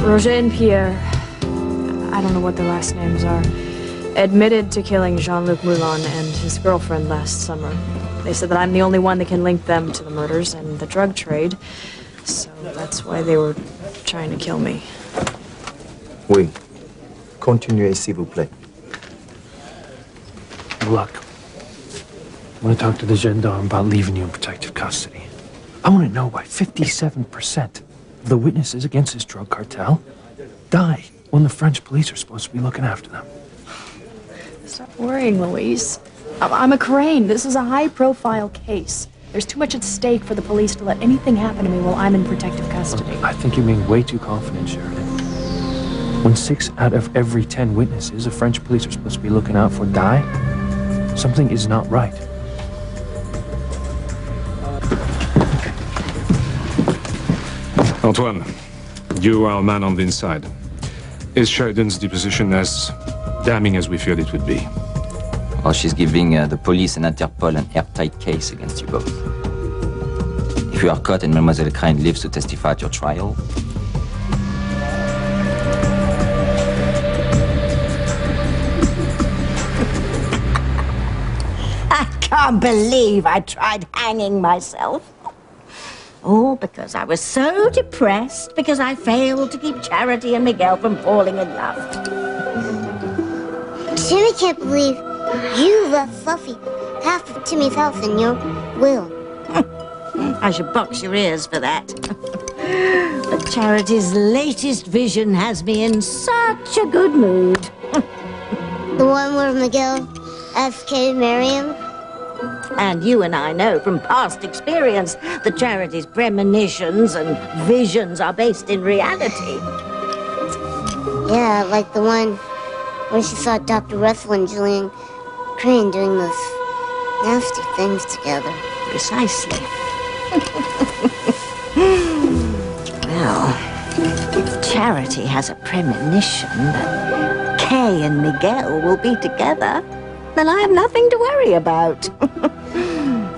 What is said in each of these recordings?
Roger and Pierre, I don't know what their last names are, admitted to killing Jean-Luc Moulin and his girlfriend last summer. They said that I'm the only one that can link them to the murders and the drug trade, so that's why they were trying to kill me. Oui. Continuez, s'il vous plaît. Look, I want to talk to the gendarme about leaving you in protective custody. I want to know why 57% of the witnesses against this drug cartel die when the French police are supposed to be looking after them. Stop worrying, Louise. I'm a Crane. This is a high-profile case. There's too much at stake for the police to let anything happen to me while I'm in protective custody. I think you're being way too confident, Sheridan. When 6 out of every 10 witnesses the French police are supposed to be looking out for die, something is not right. Antoine, you are a man on the inside. Is Sheridan's deposition as damning as we feared it would be? Well, she's giving the police and Interpol an airtight case against you both. If you are caught and Mademoiselle Crane lives to testify at your trial, I can't believe I tried hanging myself. All because I was so depressed because I failed to keep Charity and Miguel from falling in love. Timmy can't believe you left Fluffy half of Timmy's house in your will. I should box your ears for that. But Charity's latest vision has me in such a good mood. The one where Miguel asked Kay to marry him? And you and I know from past experience that Charity's premonitions and visions are based in reality. Yeah, like the one where she saw Dr. Russell and Julian Crane doing those nasty things together. Precisely. Well, if Charity has a premonition that Kay and Miguel will be together, then I have nothing to worry about.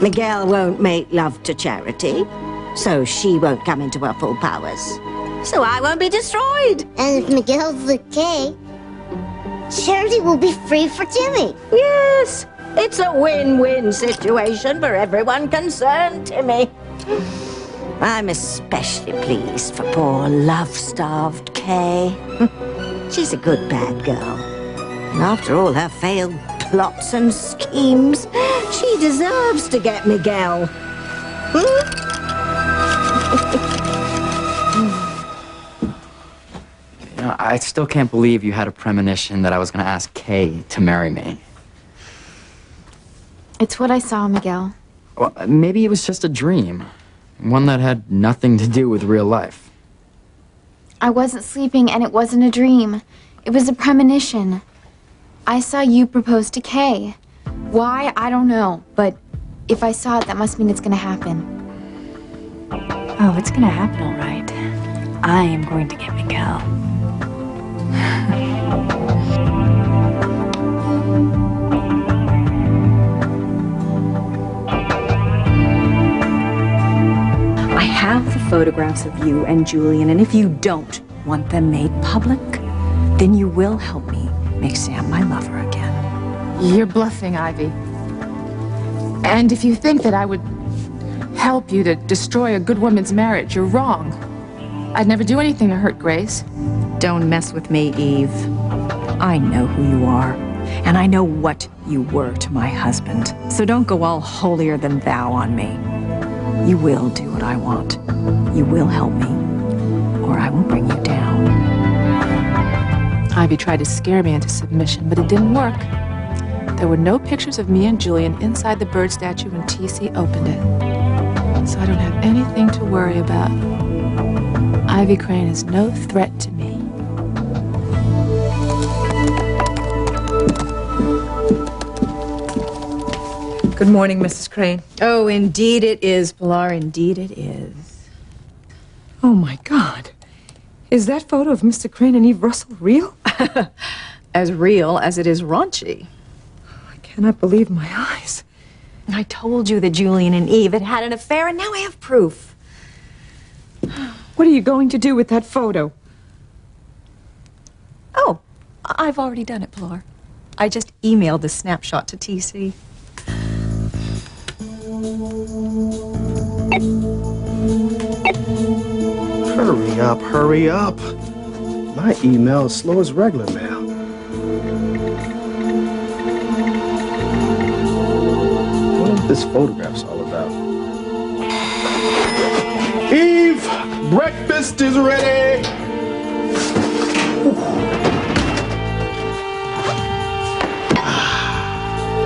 Miguel won't make love to Charity, so she won't come into her full powers. So I won't be destroyed. And if Miguel's with Kay, Charity will be free for Timmy. Yes, it's a win-win situation for everyone concerned, Timmy. I'm especially pleased for poor love-starved Kay. She's a good bad girl. And after all her failed plots and schemes, she deserves to get Miguel. You know, I still can't believe you had a premonition that I was going to ask Kay to marry me. It's what I saw, Miguel. Well, maybe it was just a dream. One that had nothing to do with real life. I wasn't sleeping and it wasn't a dream. It was a premonition. I saw you propose to Kay. Why, I don't know, but if I saw it, that must mean it's gonna happen. Oh, it's gonna happen, all right. I am going to get Miguel. I have the photographs of you and Julian, and if you don't want them made public, then you will help me make Sam my lover again. You're bluffing, Ivy. And if you think that I would help you to destroy a good woman's marriage, you're wrong. I'd never do anything to hurt Grace. Don't mess with me, Eve. I know who you are, and I know what you were to my husband. So don't go all holier than thou on me. You will do what I want. You will help me, or I will bring you down. Ivy tried to scare me into submission, but it didn't work. There were no pictures of me and Julian inside the bird statue when TC opened it. So I don't have anything to worry about. Ivy Crane is no threat to me. Good morning, Mrs. Crane. Oh, indeed it is, Pilar. Indeed it is. Oh, my God. Is that photo of Mr. Crane and Eve Russell real? As real as it is raunchy. I cannot believe my eyes. I told you that Julian and Eve had an affair, and now I have proof. What are you going to do with that photo? Oh, I've already done it, Pilar. I just emailed the snapshot to TC. Hurry up, hurry up. My email is slow as regular mail. I wonder what this photograph's all about. Eve, breakfast is ready.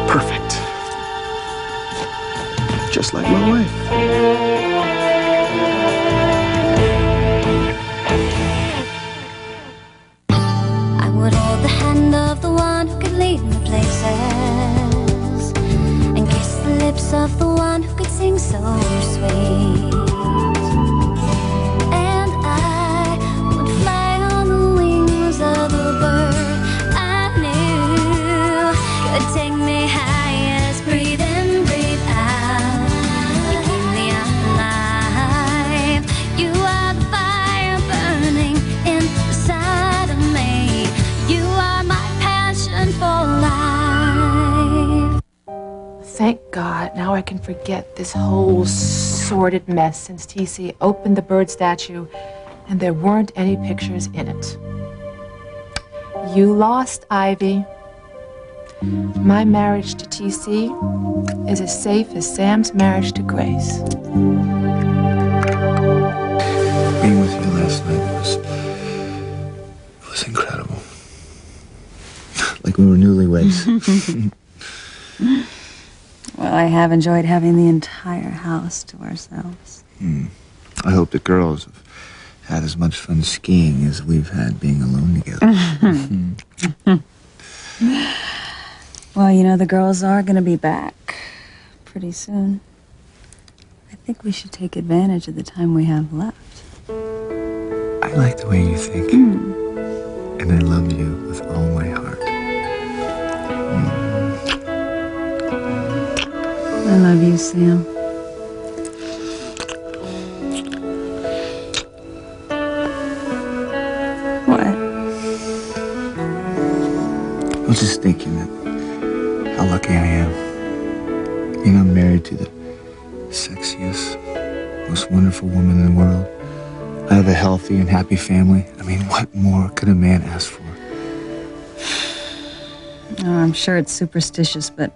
Perfect. Just like my wife. I would hold the hand of the one who could lead me places and kiss the lips of the one who could sing so sweet. And I would fly on the wings of a bird I knew could take me highest. Breathe in, breathe out. You keep me alive. You are the fire burning inside of me. You are my passion for life. Thank God, now I can forget this whole sordid mess since TC opened the bird statue and there weren't any pictures in it. You lost, Ivy. My marriage to TC is as safe as Sam's marriage to Grace. Being with you last night was incredible. Like we were newlyweds. Well, I have enjoyed having the entire house to ourselves. I hope the girls have had as much fun skiing as we've had being alone together. Well, you know, the girls are going to be back pretty soon. I think we should take advantage of the time we have left. I like the way you think. And I love you with all my heart. I love you, Sam. What? I was just thinking that how lucky I am. Being I'm married to the sexiest, most wonderful woman in the world. I have a healthy and happy family. I mean, what more could a man ask for? Oh, I'm sure it's superstitious, but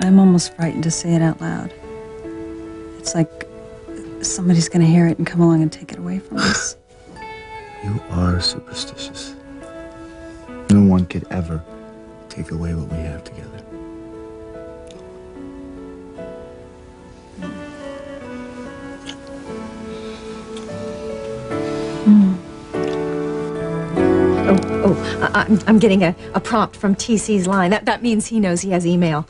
I'm almost frightened to say it out loud. It's like somebody's gonna hear it and come along and take it away from us. You are superstitious. No one could ever take away what we have together. I'm getting a prompt from TC's line. That means he knows he has email.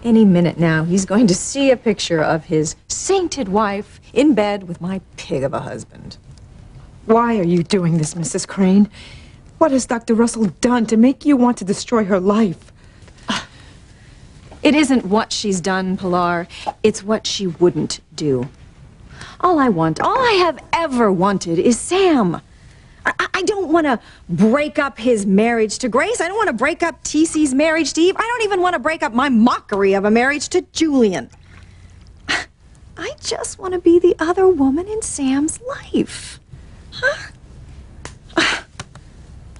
Any minute now, he's going to see a picture of his sainted wife in bed with my pig of a husband. Why are you doing this, Mrs. Crane? What has Dr. Russell done to make you want to destroy her life? It isn't what she's done, Pilar. It's what she wouldn't do. All I have ever wanted is Sam. I don't want to break up his marriage to Grace. I don't want to break up TC's marriage to Eve. I don't even want to break up my mockery of a marriage to Julian. I just want to be the other woman in Sam's life. Huh?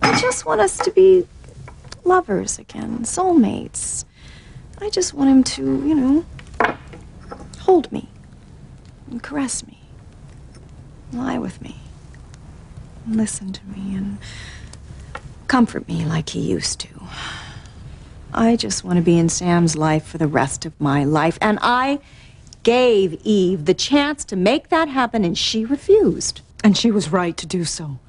I just want us to be lovers again, soulmates. I just want him to, you know, hold me and caress me, lie with me. Listen to me and comfort me like he used to. I just want to be in Sam's life for the rest of my life. And I gave Eve the chance to make that happen, and she refused. And she was right to do so.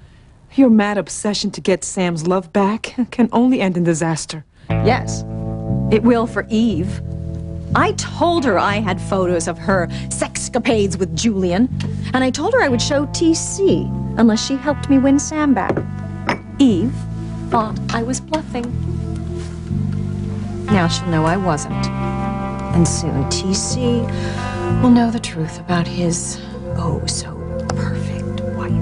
Your mad obsession to get Sam's love back can only end in disaster. Yes, it will for Eve. I told her I had photos of her sexcapades with Julian, and I told her I would show TC unless she helped me win Sam back. Eve thought I was bluffing. Now she'll know I wasn't. And soon TC will know the truth about his oh so perfect wife.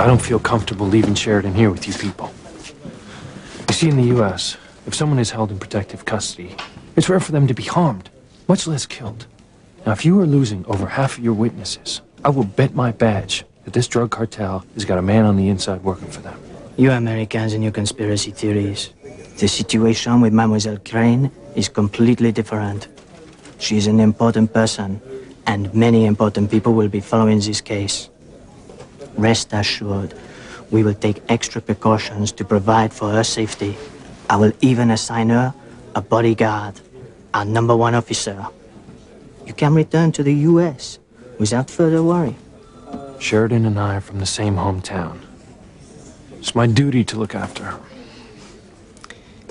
I don't feel comfortable leaving Sheridan here with you people. You see, in the U.S., if someone is held in protective custody, it's rare for them to be harmed, much less killed. Now, if you are losing over half of your witnesses, I will bet my badge that this drug cartel has got a man on the inside working for them. You Americans and your conspiracy theories. The situation with Mademoiselle Crane is completely different. She is an important person, and many important people will be following this case. Rest assured, we will take extra precautions to provide for her safety. I will even assign her a bodyguard, our #1 officer. You can return to the U.S. without further worry. Sheridan and I are from the same hometown. It's my duty to look after her.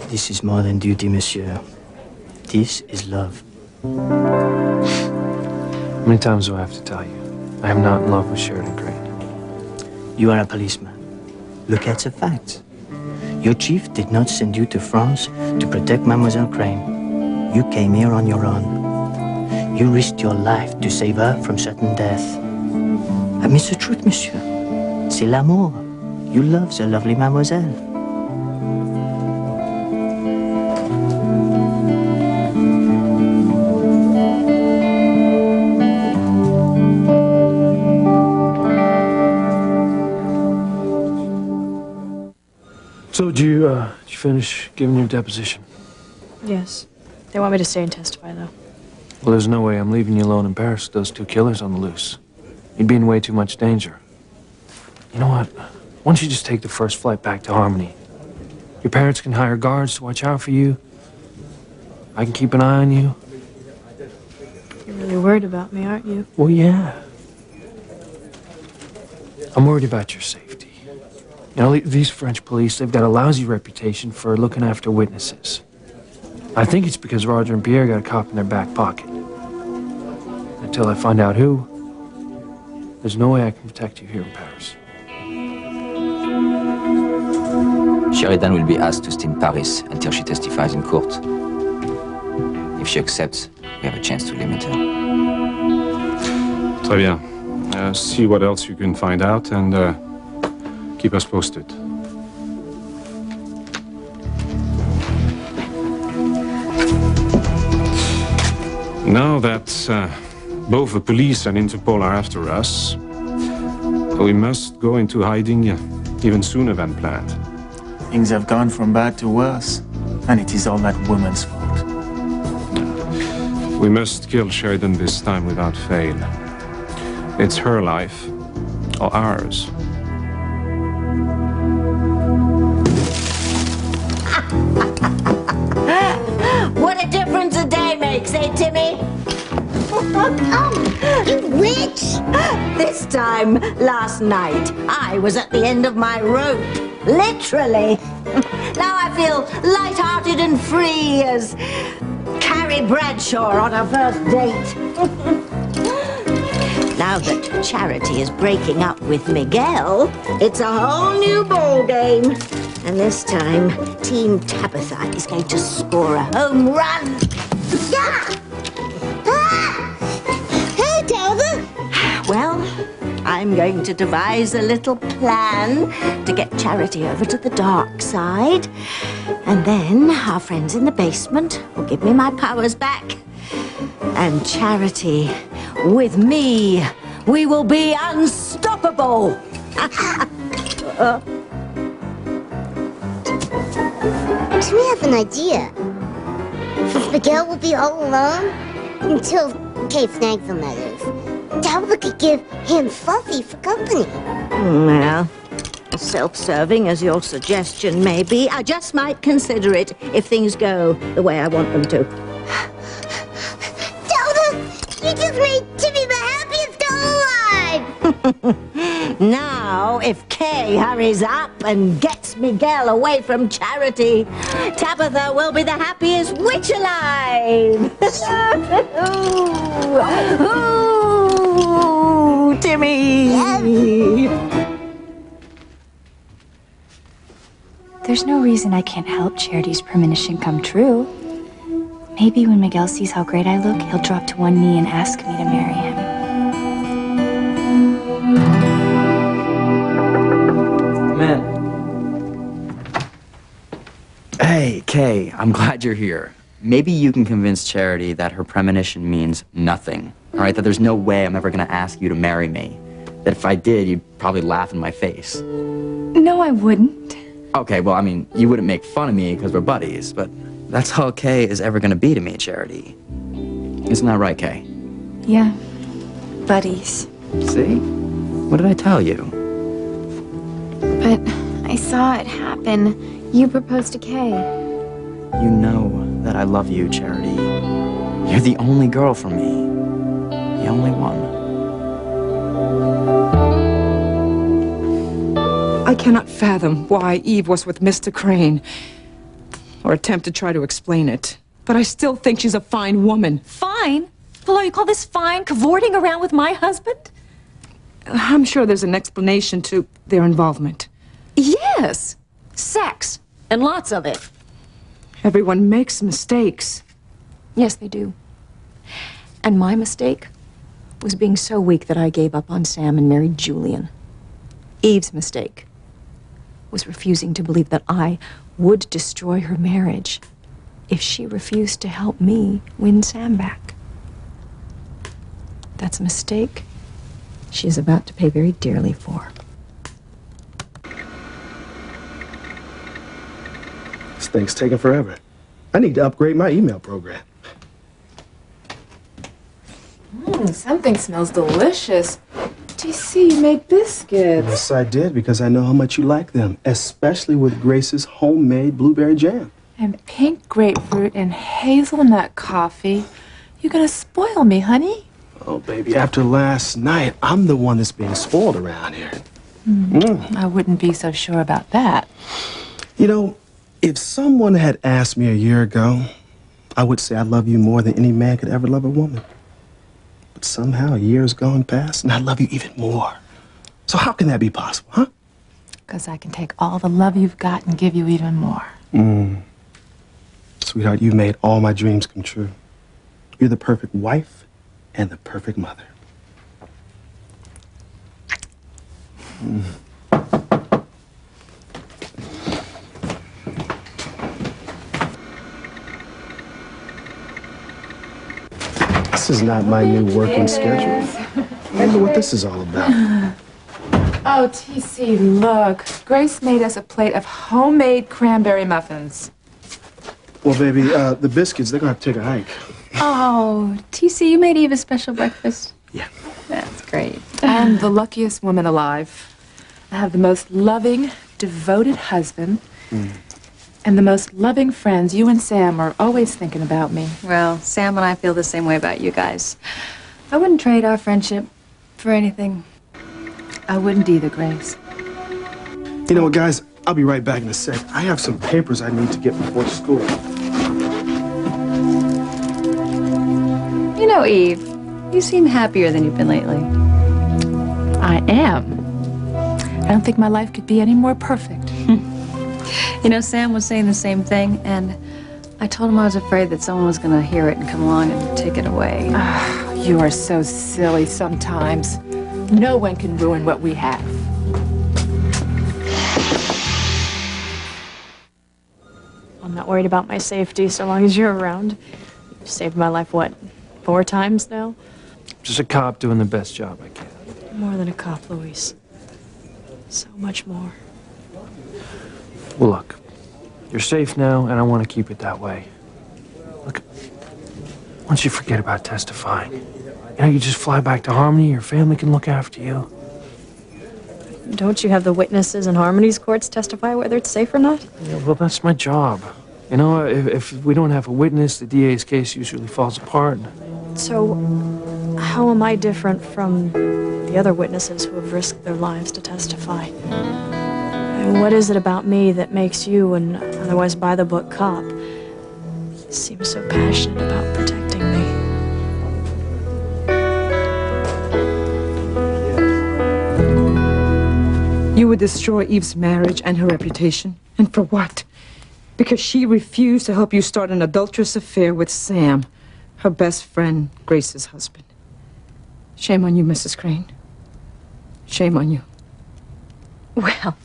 This is more than duty, monsieur. This is love. How many times do I have to tell you? I am not in love with Sheridan Crane. You are a policeman. Look at the facts. Your chief did not send you to France to protect Mademoiselle Crane. You came here on your own. You risked your life to save her from certain death. Admit the truth, monsieur. C'est l'amour. You love the lovely mademoiselle. So, did you finish giving your deposition? Yes. They want me to stay and testify, though. Well, there's no way I'm leaving you alone in Paris with those two killers on the loose. You'd be in way too much danger. You know what? Why don't you just take the first flight back to Harmony? Your parents can hire guards to watch out for you. I can keep an eye on you. You're really worried about me, aren't you? Well, yeah. I'm worried about your safety. You know, these French police, they've got a lousy reputation for looking after witnesses. I think it's because Roger and Pierre got a cop in their back pocket. Until I find out who, there's no way I can protect you here in Paris. Sheridan will be asked to stay in Paris until she testifies in court. If she accepts, we have a chance to limit her. Très bien. See what else you can find out and keep us posted. Now that both the police and Interpol are after us, we must go into hiding even sooner than planned. Things have gone from bad to worse, and it is all that woman's fault. We must kill Sheridan this time without fail. It's her life, or ours. What a difference a day makes, eh, Timmy? You witch! This time, last night, I was at the end of my rope. Literally. Now I feel light-hearted and free as Carrie Bradshaw on her first date. Now that Charity is breaking up with Miguel, it's a whole new ballgame. And this time, Team Tabitha is going to score a home run. Yeah! Hey, Tabitha! Well, I'm going to devise a little plan to get Charity over to the dark side. And then our friends in the basement will give me my powers back. And Charity, with me, we will be unstoppable. Do we have an idea? Miguel will be all alone until Kay snags him, that is. Tabitha could give him Fluffy for company. Well, self-serving as your suggestion may be, I just might consider it if things go the way I want them to. Tabitha, you just made Timmy the happiest girl alive! Now, if Kay hurries up and gets Miguel away from Charity, Tabitha will be the happiest witch alive! Ooh, Timmy! There's no reason I can't help Charity's premonition come true. Maybe when Miguel sees how great I look, he'll drop to one knee and ask me to marry him. Hey, Kay, I'm glad you're here. Maybe you can convince Charity that her premonition means nothing, all right? That there's no way I'm ever gonna ask you to marry me. That if I did, you'd probably laugh in my face. No, I wouldn't. Okay, well, I mean, you wouldn't make fun of me because we're buddies, but that's all Kay is ever gonna be to me, Charity. Isn't that right, Kay? Yeah, buddies. See? What did I tell you? But I saw it happen. You proposed to Kay. You know that I love you, Charity. You're the only girl for me. The only one. I cannot fathom why Eve was with Mr. Crane, or attempt to try to explain it. But I still think she's a fine woman. Fine? Hello, you call this fine? Cavorting around with my husband? I'm sure there's an explanation to their involvement. Yes. Sex. And lots of it. Everyone makes mistakes. Yes, they do. And my mistake was being so weak that I gave up on Sam and married Julian. Eve's mistake was refusing to believe that I would destroy her marriage if she refused to help me win Sam back. That's a mistake she is about to pay very dearly for. This thing's taking forever. I need to upgrade my email program. Something smells delicious. TC, you made biscuits. Yes, I did, because I know how much you like them, especially with Grace's homemade blueberry jam. And pink grapefruit and hazelnut coffee. You're gonna spoil me, honey. Oh, baby, after last night, I'm the one that's being spoiled around here. I wouldn't be so sure about that. You know, if someone had asked me a year ago, I would say I love you more than any man could ever love a woman. But somehow a year's gone past, and I love you even more. So how can that be possible, huh? Because I can take all the love you've got and give you even more. Sweetheart, you made all my dreams come true. You're the perfect wife and the perfect mother. This is not my new working schedule. I wonder what this is all about. Oh, TC, look. Grace made us a plate of homemade cranberry muffins. Well, baby, the biscuits, they're gonna have to take a hike. Oh, TC, you made Eve a special breakfast. Yeah. That's great. I'm the luckiest woman alive. I have the most loving, devoted husband. And the most loving friends. You and Sam are always thinking about me. Well, Sam and I feel the same way about you guys. I wouldn't trade our friendship for anything. I wouldn't either, Grace. You know what, guys? I'll be right back in a sec. I have some papers I need to get before school. You know, Eve, you seem happier than you've been lately. I am. I don't think my life could be any more perfect. You know, Sam was saying the same thing, and I told him I was afraid that someone was going to hear it and come along and take it away. You are so silly sometimes. No one can ruin what we have. I'm not worried about my safety so long as you're around. You've saved my life, what, 4 times now? Just a cop doing the best job I can. More than a cop, Luis. So much more. Well, look, you're safe now, and I want to keep it that way. Look, once you forget about testifying, you just fly back to Harmony, your family can look after you. Don't you have the witnesses in Harmony's courts testify whether it's safe or not? Yeah, well, that's my job. You know, if we don't have a witness, the DA's case usually falls apart. So, how am I different from the other witnesses who have risked their lives to testify? And what is it about me that makes you, an otherwise by-the-book cop, seem so passionate about protecting me? You would destroy Eve's marriage and her reputation. And for what? Because she refused to help you start an adulterous affair with Sam, her best friend, Grace's husband. Shame on you, Mrs. Crane. Shame on you. Well,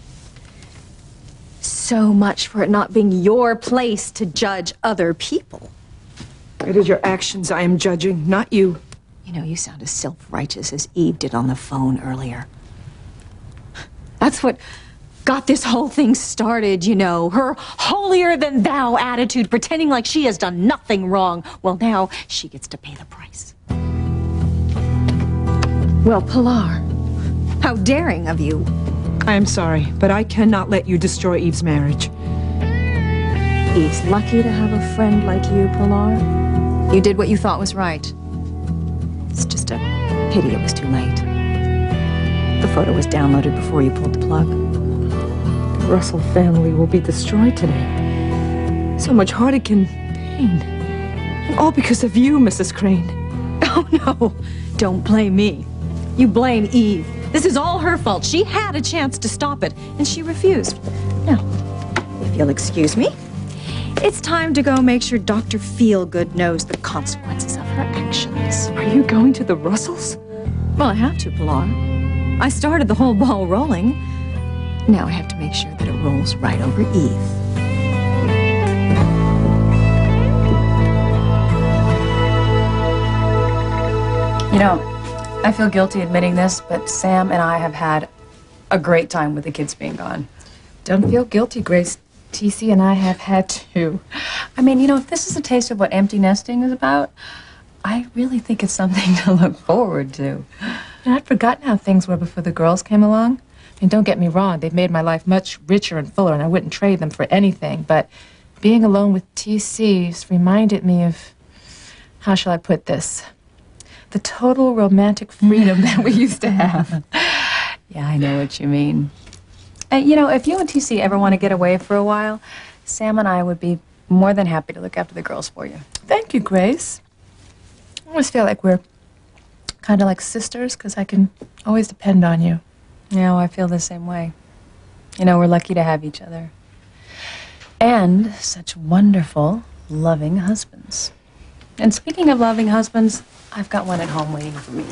so much for it not being your place to judge other people. It is your actions I am judging, not you. You know, you sound as self-righteous as Eve did on the phone earlier. That's what got this whole thing started, you know. Her holier-than-thou attitude, pretending like she has done nothing wrong. Well, now she gets to pay the price. Well, Pilar, how daring of you. I am sorry, but I cannot let you destroy Eve's marriage. Eve's lucky to have a friend like you, Pilar. You did what you thought was right. It's just a pity it was too late. The photo was downloaded before you pulled the plug. The Russell family will be destroyed today. So much heartache and pain. And all because of you, Mrs. Crane. Oh, no. Don't blame me. You blame Eve. This is all her fault. She had a chance to stop it, and she refused. Now, if you'll excuse me, it's time to go make sure Dr. Feelgood knows the consequences of her actions. Are you going to the Russells? Well, I have to, Pilar. I started the whole ball rolling. Now I have to make sure that it rolls right over Eve. You know, I feel guilty admitting this, but Sam and I have had a great time with the kids being gone. Don't feel guilty, Grace. TC and I have had to. I mean, you know, if this is a taste of what empty nesting is about, I really think it's something to look forward to. You know, I'd forgotten how things were before the girls came along. I mean, don't get me wrong, they've made my life much richer and fuller, and I wouldn't trade them for anything, but being alone with TC's reminded me of, how shall I put this? The total romantic freedom that we used to have. Yeah, I know what you mean. And, you know, if you and TC ever want to get away for a while, Sam and I would be more than happy to look after the girls for you. Thank you, Grace. I always feel like we're kind of like sisters, because I can always depend on you. Yeah, I feel the same way. You know, we're lucky to have each other. And such wonderful, loving husbands. And speaking of loving husbands, I've got one at home waiting for me.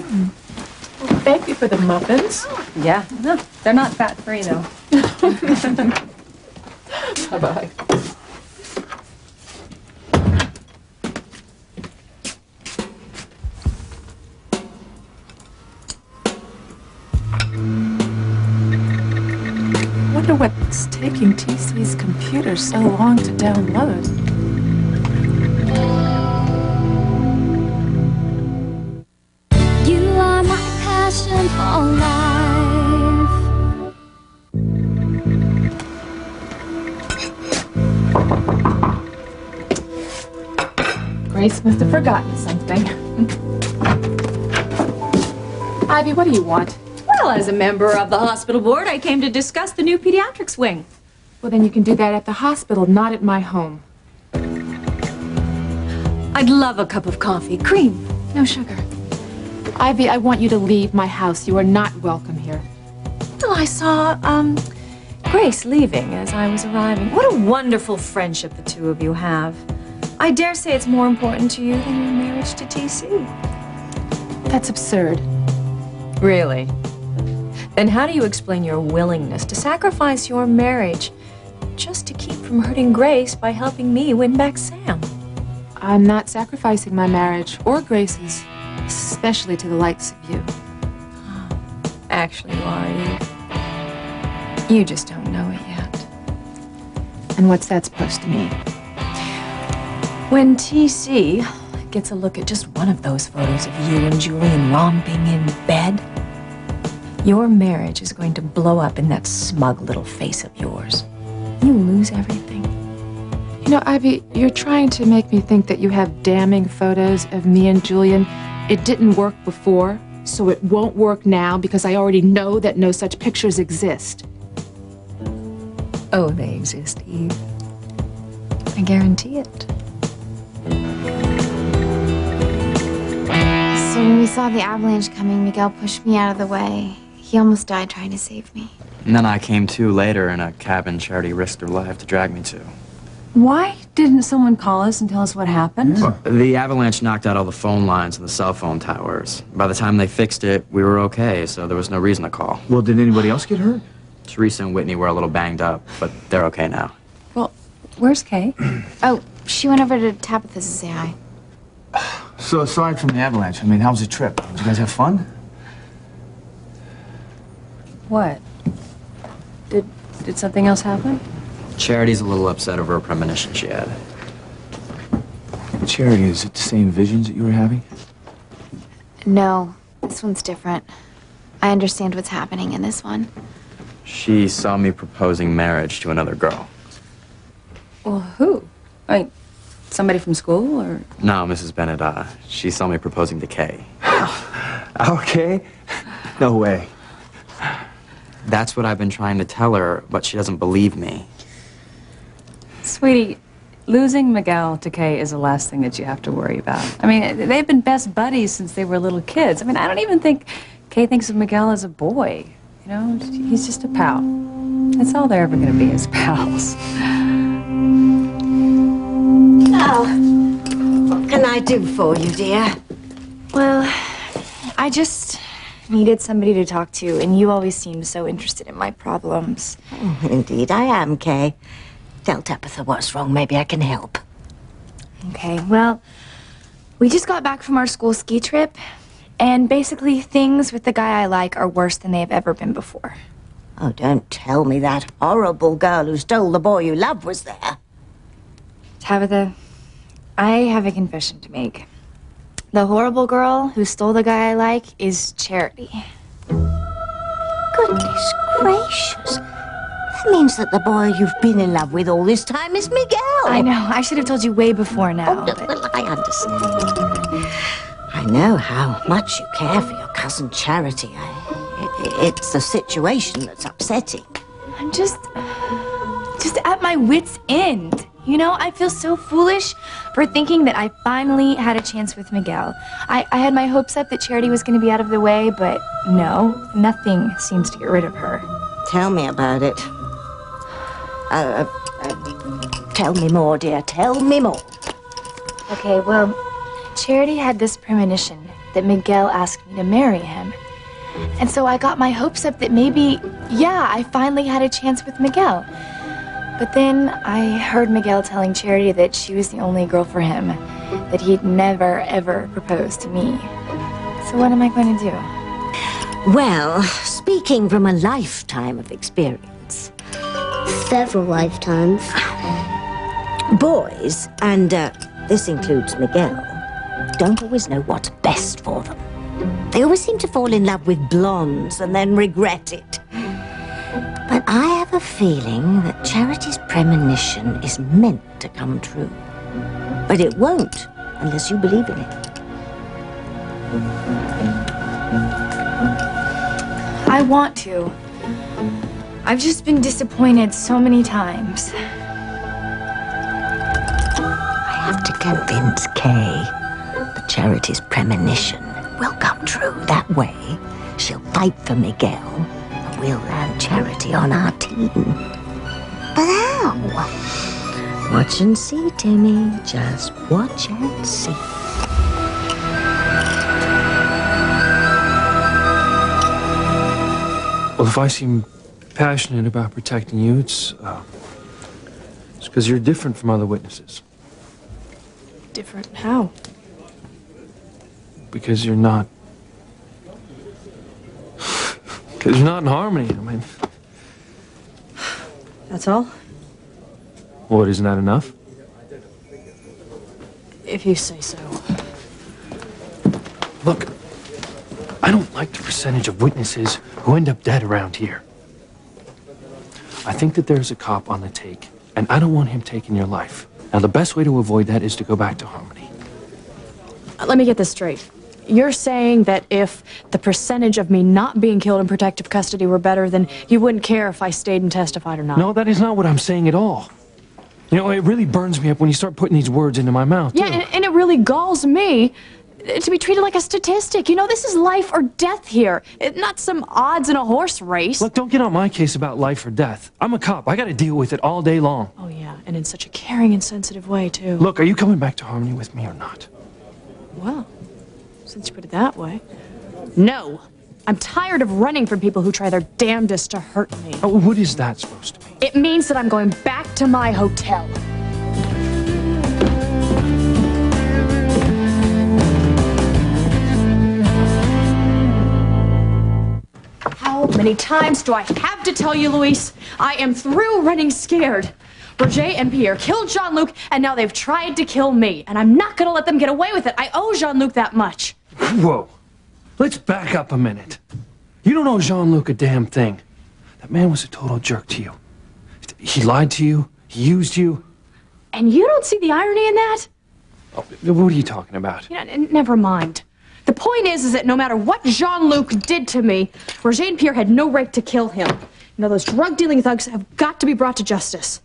Well, thank you for the muffins. Yeah, no, they're not fat-free, though. Bye-bye. Wonder what's taking TC's computer so long to download. You are my passion for life. Grace must have forgotten something. Ivy, what do you want? Well, as a member of the hospital board, I came to discuss the new pediatrics wing. Well, then you can do that at the hospital, not at my home. I'd love a cup of coffee. Cream, no sugar. Ivy, I want you to leave my house. You are not welcome here. Well, I saw, Grace leaving as I was arriving. What a wonderful friendship the two of you have. I dare say it's more important to you than your marriage to TC. That's absurd. Really? Then how do you explain your willingness to sacrifice your marriage just to keep from hurting Grace by helping me win back Sam? I'm not sacrificing my marriage or Grace's, especially to the likes of you. Actually, you are, Eve. You just don't know it yet. And what's that supposed to mean? When TC gets a look at just one of those photos of you and Julian romping in bed, your marriage is going to blow up in that smug little face of yours. You lose everything. You know, Ivy, you're trying to make me think that you have damning photos of me and Julian. It didn't work before, so it won't work now because I already know that no such pictures exist. Oh, they exist, Eve. I guarantee it. So when we saw the avalanche coming, Miguel pushed me out of the way. He almost died trying to save me. And then I came to later in a cabin Charity risked her life to drag me to. Why didn't someone call us and tell us what happened? The avalanche knocked out all the phone lines and the cell phone towers. By the time they fixed it, we were okay, so there was no reason to call. Well, did anybody else get hurt? Teresa and Whitney were a little banged up, but they're okay now. Well, where's Kay? Oh, she went over to Tabitha's to say hi. So aside from the avalanche, I mean, how was the trip? Did you guys have fun? What? Did something else happen? Charity's a little upset over a premonition she had. Charity, is it the same visions that you were having? No, this one's different. I understand what's happening in this one. She saw me proposing marriage to another girl. Well, who? I mean, somebody from school, or? No, Mrs. Bennett, she saw me proposing to Kay. Okay. No way. That's what I've been trying to tell her, but she doesn't believe me. Sweetie, losing Miguel to Kay is the last thing that you have to worry about. I mean, they've been best buddies since they were little kids. I mean, I don't even think Kay thinks of Miguel as a boy. You know, he's just a pal. That's all they're ever going to be, is pals. Now, what can I do for you, dear? Well, I just needed somebody to talk to, and you always seem so interested in my problems. Oh, indeed, I am, Kay. Tell Tabitha what's wrong. Maybe I can help. Okay, well, we just got back from our school ski trip, and basically things with the guy I like are worse than they have ever been before. Oh, don't tell me that horrible girl who stole the boy you love was there. Tabitha, I have a confession to make. The horrible girl who stole the guy I like is Charity. Goodness gracious. That means that the boy you've been in love with all this time is Miguel. I know. I should have told you way before now. Oh, well, I understand. I know how much you care for your cousin Charity. It's the situation that's upsetting. I'm just at my wit's end. You know, I feel so foolish for thinking that I finally had a chance with Miguel. I had my hopes up that Charity was going to be out of the way, but no, nothing seems to get rid of her. Tell me about it. Tell me more, dear. Tell me more. Okay, well, Charity had this premonition that Miguel asked me to marry him. And so I got my hopes up that maybe, yeah, I finally had a chance with Miguel. But then I heard Miguel telling Charity that she was the only girl for him, that he'd never, ever proposed to me. So what am I going to do? Well, speaking from a lifetime of experience. Several lifetimes. Boys, and this includes Miguel, don't always know what's best for them. They always seem to fall in love with blondes and then regret it. But I have a feeling that Charity's premonition is meant to come true. But it won't unless you believe in it. I want to. I've just been disappointed so many times. I have to convince Kay that Charity's premonition will come true. That way, she'll fight for Miguel, and we'll land Charity on our team. But how? Watch and see, Timmy. Just watch and see. Well, if I seem passionate about protecting you, it's because you're different from other witnesses. Different how? Because you're not. Because you're not in harmony. I mean, That's all? what, isn't that enough? If you say so. Look, I don't like the percentage of witnesses who end up dead around here. I think that there's a cop on the take, and I don't want him taking your life. Now, the best way to avoid that is to go back to Harmony. Let me get this straight. You're saying that if the percentage of me not being killed in protective custody were better, then you wouldn't care if I stayed and testified or not? No, that is not what I'm saying at all. You know, it really burns me up when you start putting these words into my mouth, Yeah, too. and it really galls me to be treated like a statistic. You know, this is life or death here, not some odds in a horse race. Look, don't get on my case about life or death. I'm a cop. I got to deal with it all day long. Oh, yeah, and in such a caring and sensitive way, too. Look, are you coming back to Harmony with me or not? Well, since you put it that way. No. I'm tired of running from people who try their damnedest to hurt me. Oh, what is that supposed to mean? It means that I'm going back to my hotel. How many times do I have to tell you, Luis? I am through running scared. Roger and Pierre killed Jean-Luc, and now they've tried to kill me. And I'm not gonna let them get away with it. I owe Jean-Luc that much. Whoa. Let's back up a minute. You don't owe Jean-Luc a damn thing. That man was a total jerk to you. He lied to you. He used you. And you don't see the irony in that? Oh, what are you talking about? You know, never mind. The point is that no matter what Jean-Luc did to me, Roger and Pierre had no right to kill him. You know, those drug-dealing thugs have got to be brought to justice.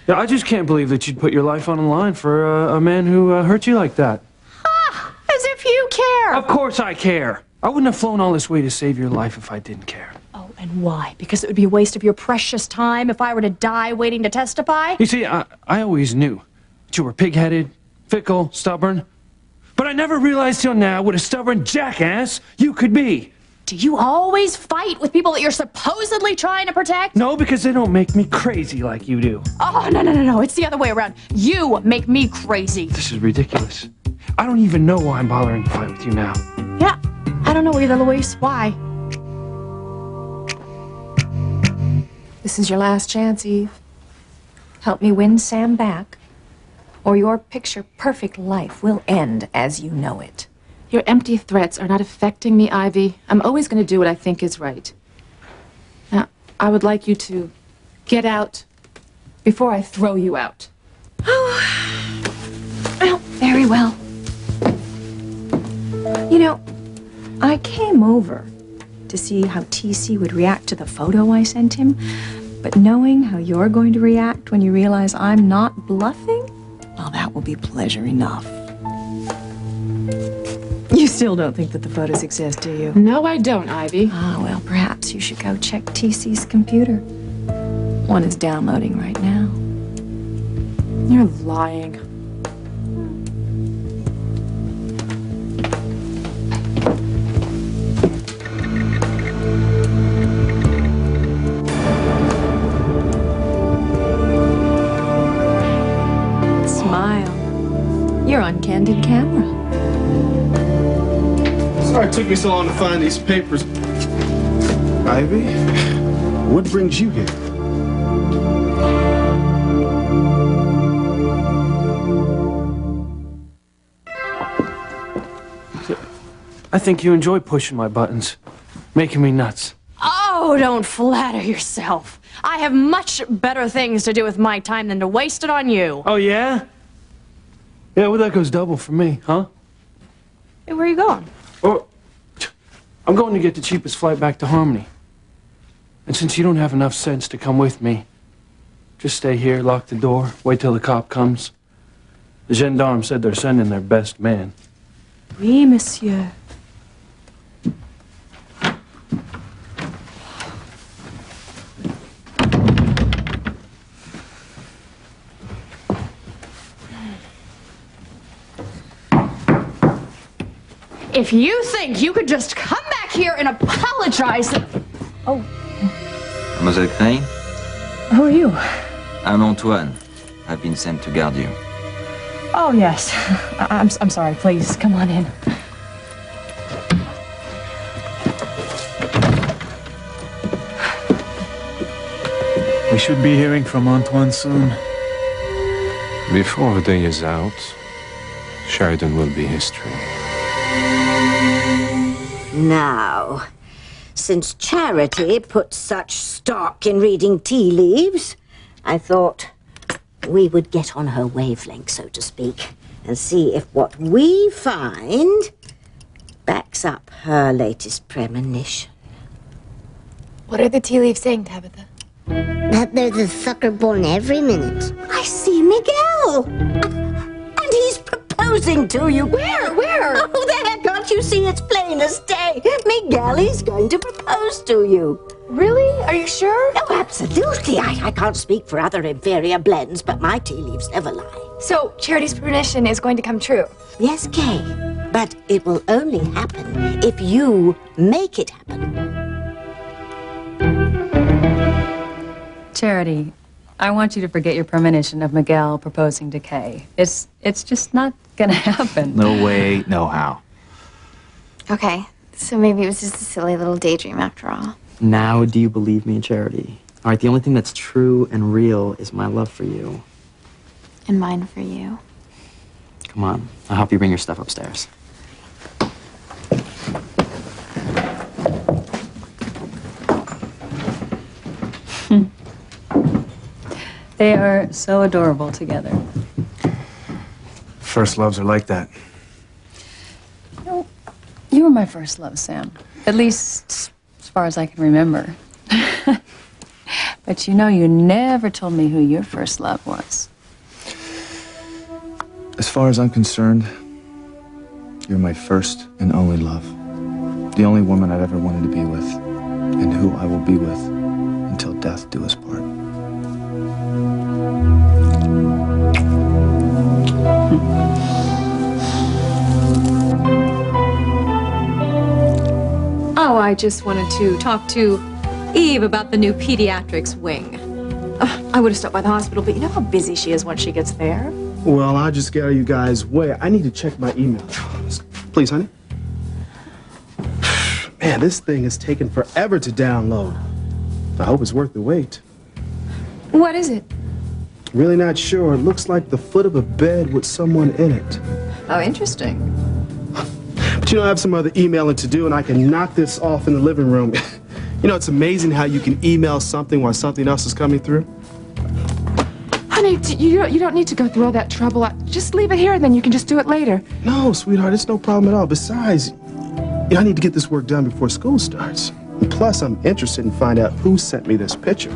Yeah, I just can't believe that you'd put your life on the line for a man who hurt you like that. Ah, as if you care. Of course I care. I wouldn't have flown all this way to save your life if I didn't care. Oh, and why? Because it would be a waste of your precious time if I were to die waiting to testify? You see, I always knew that you were pig-headed, fickle, stubborn. But I never realized till now what a stubborn jackass you could be. Do you always fight with people that you're supposedly trying to protect? No, because they don't make me crazy like you do. Oh, no. It's the other way around. You make me crazy. This is ridiculous. I don't even know why I'm bothering to fight with you now. Yeah, I don't know either, Luis. Why? This is your last chance, Eve. Help me win Sam back, or your picture-perfect life will end as you know it. Your empty threats are not affecting me, Ivy. I'm always going to do what I think is right. Now, I would like you to get out before I throw you out. Well, very well. You know, I came over to see how TC would react to the photo I sent him, but knowing how you're going to react when you realize I'm not bluffing, well, that will be pleasure enough. You still don't think that the photos exist, do you? No, I don't, Ivy. Ah, well, perhaps you should go check TC's computer. One is downloading right now. You're lying. Smile. You're on candid camera. Sorry it took me so long to find these papers. Ivy, what brings you here? I think you enjoy pushing my buttons, making me nuts. Oh, don't flatter yourself. I have much better things to do with my time than to waste it on you. Oh, yeah? Yeah, well, that goes double for me, huh? Hey, where are you going? Oh, I'm going to get the cheapest flight back to Harmony. And since you don't have enough sense to come with me, just stay here, lock the door, wait till the cop comes. The gendarme said they're sending their best man. Oui, monsieur. If you think you could just come back here and apologize... Oh. Mademoiselle Crane? Who are you? I'm Antoine. I've been sent to guard you. Oh, yes. I'm sorry. Please, come on in. We should be hearing from Antoine soon. Before the day is out, Sheridan will be history. Now, since Charity put such stock in reading tea leaves, I thought we would get on her wavelength, so to speak, and see if what we find backs up her latest premonition. What are the tea leaves saying, Tabitha? That there's a sucker born every minute. I see Miguel! And he's proposing to you. Where? Oh, there, can't you see? It's plain as day. Miguel is going to propose to you. Really? Are you sure? Oh, absolutely. I can't speak for other inferior blends, but my tea leaves never lie. So, Charity's premonition is going to come true? Yes, Kay. But it will only happen if you make it happen. Charity, I want you to forget your premonition of Miguel proposing to Kay. It's just not gonna happen. No way, no how. Okay, so maybe it was just a silly little daydream after all. Now do you believe me, Charity? All right, the only thing that's true and real is my love for you. And mine for you. Come on, I'll help you bring your stuff upstairs. They are so adorable together. First loves are like that. You were my first love, Sam. At least as far as I can remember. But you know, you never told me who your first love was. As far as I'm concerned, you're my first and only love. The only woman I've ever wanted to be with, and who I will be with until death do us part. Oh, I just wanted to talk to Eve about the new pediatrics wing. I would have stopped by the hospital, but you know how busy she is once she gets there? Well, I'll just get out of you guys' way. I need to check my email. Please, honey. Man, this thing is taking forever to download. I hope it's worth the wait. What is it? Really not sure. It looks like the foot of a bed with someone in it. Oh, interesting. But you know, I have some other emailing to do, and I can knock this off in the living room. You know, it's amazing how you can email something while something else is coming through. Honey, you don't need to go through all that trouble. Just leave it here, and then you can just do it later. No, sweetheart, it's no problem at all. Besides, you know, I need to get this work done before school starts. And plus, I'm interested in finding out who sent me this picture.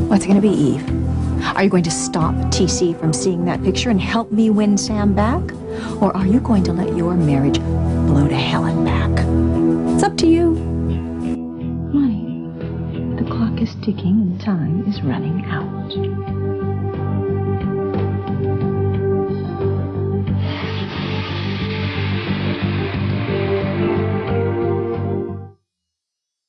What's it gonna be, Eve? Are you going to stop TC from seeing that picture and help me win Sam back? Or are you going to let your marriage blow to hell and back? It's up to you. Money. The clock is ticking and time is running out.